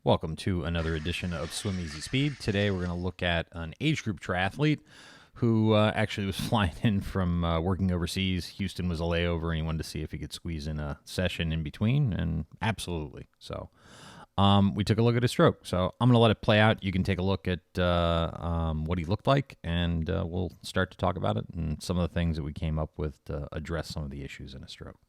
Welcome to another edition of Swim Easy Speed. Today we're going to look at an age group triathlete who actually was flying in from working overseas. Houston was a layover, and he wanted to see if he could squeeze in a session in between, and absolutely. So we took a look at his stroke. So I'm going to let it play out. You can take a look at what he looked like, and we'll start to talk about it and some of the things that we came up with to address some of the issues in a stroke.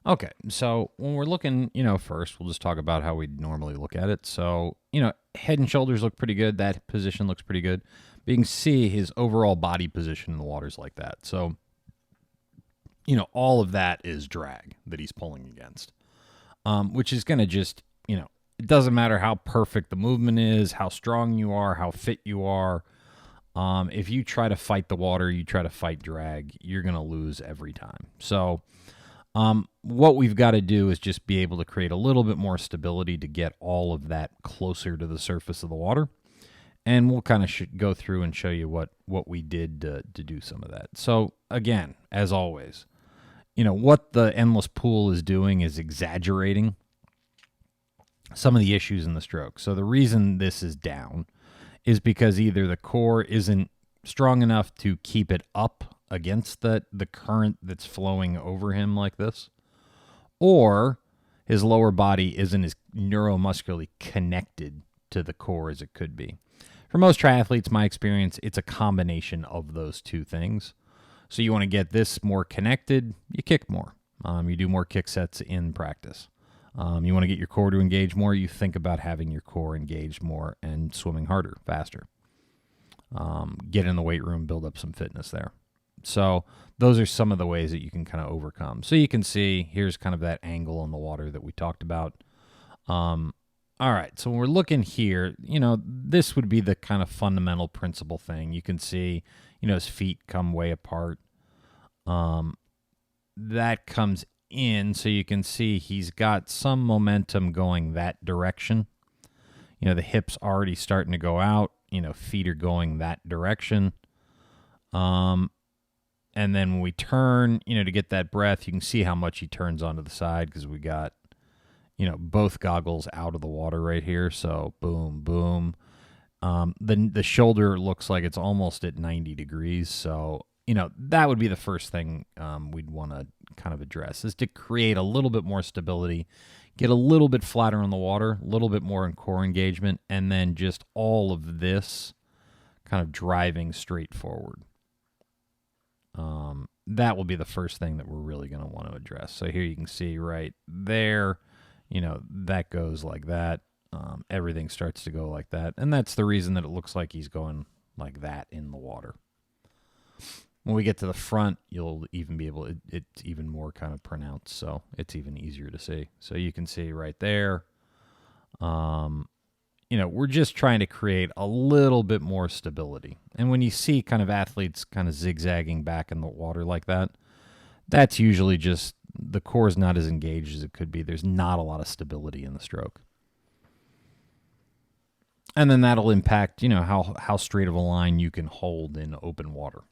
Okay, so when we're looking, first we'll just talk about how we'd normally look at it. So, head and shoulders look pretty good. That position looks pretty good. But you can see his overall body position in the water's like that. So, all of that is drag that he's pulling against, which is going to just, it doesn't matter how perfect the movement is, how strong you are, how fit you are. If you try to fight the water, you try to fight drag, you're going to lose every time. So, what we've got to do is just be able to create a little bit more stability to get all of that closer to the surface of the water. And we'll kind of go through and show you what we did to do some of that. So again, as always, what the endless pool is doing is exaggerating some of the issues in the stroke. So the reason this is down is because either the core isn't strong enough to keep it up against the current that's flowing over him like this, or his lower body isn't as neuromuscularly connected to the core as it could be. For most triathletes, my experience, it's a combination of those two things. So you want to get this more connected, you kick more. You do more kick sets in practice. You want to get your core to engage more, you think about having your core engage more and swimming harder, faster. Get in the weight room, build up some fitness there. So those are some of the ways that you can kind of overcome. So you can see here's kind of that angle in the water that we talked about. All right, so when we're looking here, this would be the kind of fundamental principle thing. You can see, his feet come way apart. That comes in, so you can see he's got some momentum going that direction. The hips already starting to go out. Feet are going that direction. And then when we turn, to get that breath, you can see how much he turns onto the side because we got, both goggles out of the water right here. So boom, boom. The shoulder looks like it's almost at 90 degrees. So, that would be the first thing we'd want to kind of address is to create a little bit more stability, get a little bit flatter on the water, a little bit more in core engagement, and then just all of this kind of driving straight forward. That will be the first thing that we're really going to want to address. So here you can see right there, that goes like that. Everything starts to go like that. And that's the reason that it looks like he's going like that in the water. When we get to the front, you'll even be able to, it's even more kind of pronounced. So it's even easier to see. So you can see right there, we're just trying to create a little bit more stability. And when you see kind of athletes kind of zigzagging back in the water like that, that's usually just the core is not as engaged as it could be. There's not a lot of stability in the stroke. And then that'll impact, how straight of a line you can hold in open water.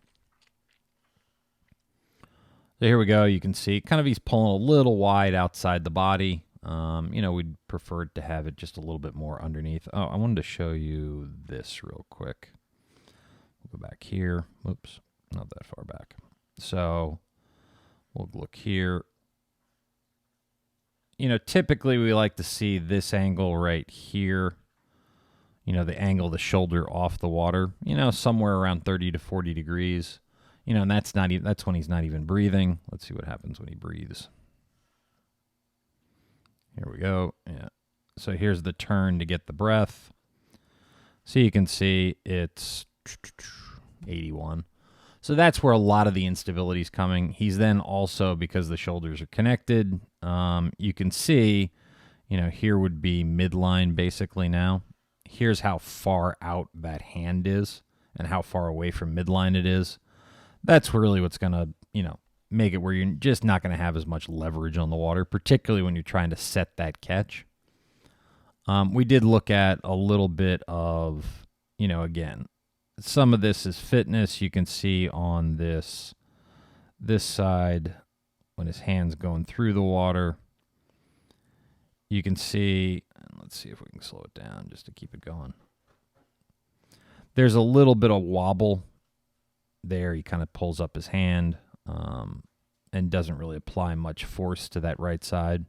So here we go. You can see kind of he's pulling a little wide outside the body. We'd prefer to have it just a little bit more underneath. Oh, I wanted to show you this real quick. We'll go back here. Whoops, not that far back. So we'll look here. Typically we like to see this angle right here. The angle of the shoulder off the water, somewhere around 30 to 40 degrees. And that's when he's not even breathing. Let's see what happens when he breathes. Here we go. Yeah. So here's the turn to get the breath. So you can see it's 81. So that's where a lot of the instability is coming. He's then also, because the shoulders are connected, you can see, here would be midline basically now. Here's how far out that hand is and how far away from midline it is. That's really what's going to, make it where you're just not going to have as much leverage on the water, particularly when you're trying to set that catch. We did look at a little bit of, again, some of this is fitness. You can see on this side, when his hand's going through the water, you can see, let's see if we can slow it down just to keep it going. There's a little bit of wobble there. He kind of pulls up his hand and doesn't really apply much force to that right side.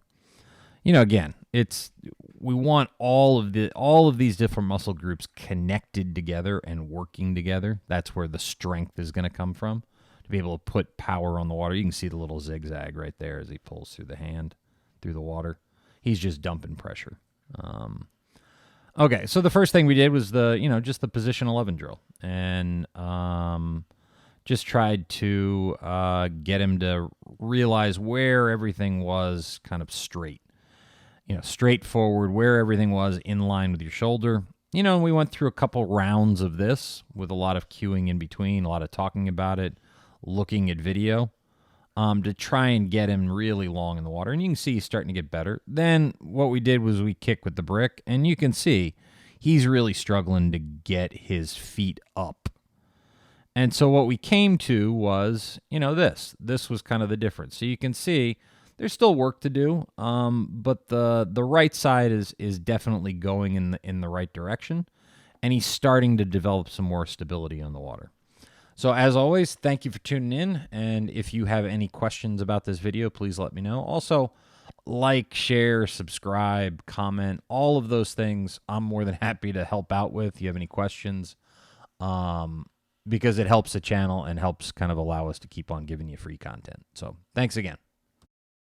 Again, we want all of these different muscle groups connected together and working together. That's where the strength is going to come from, to be able to put power on the water. You can see the little zigzag right there as he pulls through the hand, through the water. He's just dumping pressure. Okay, so the first thing we did was just the position 11 drill, and just tried to get him to realize where everything was kind of straight. Straightforward, where everything was in line with your shoulder. We went through a couple rounds of this with a lot of cueing in between, a lot of talking about it, looking at video, to try and get him really long in the water. And you can see he's starting to get better. Then what we did was we kicked with the brick, and you can see he's really struggling to get his feet up. And so what we came to was, this was kind of the difference. So you can see there's still work to do, but the right side is definitely going in the right direction, and he's starting to develop some more stability on the water. So as always, thank you for tuning in, and if you have any questions about this video, please let me know. Also, like, share, subscribe, comment, all of those things I'm more than happy to help out with. If you have any questions, because it helps the channel and helps kind of allow us to keep on giving you free content. So thanks again.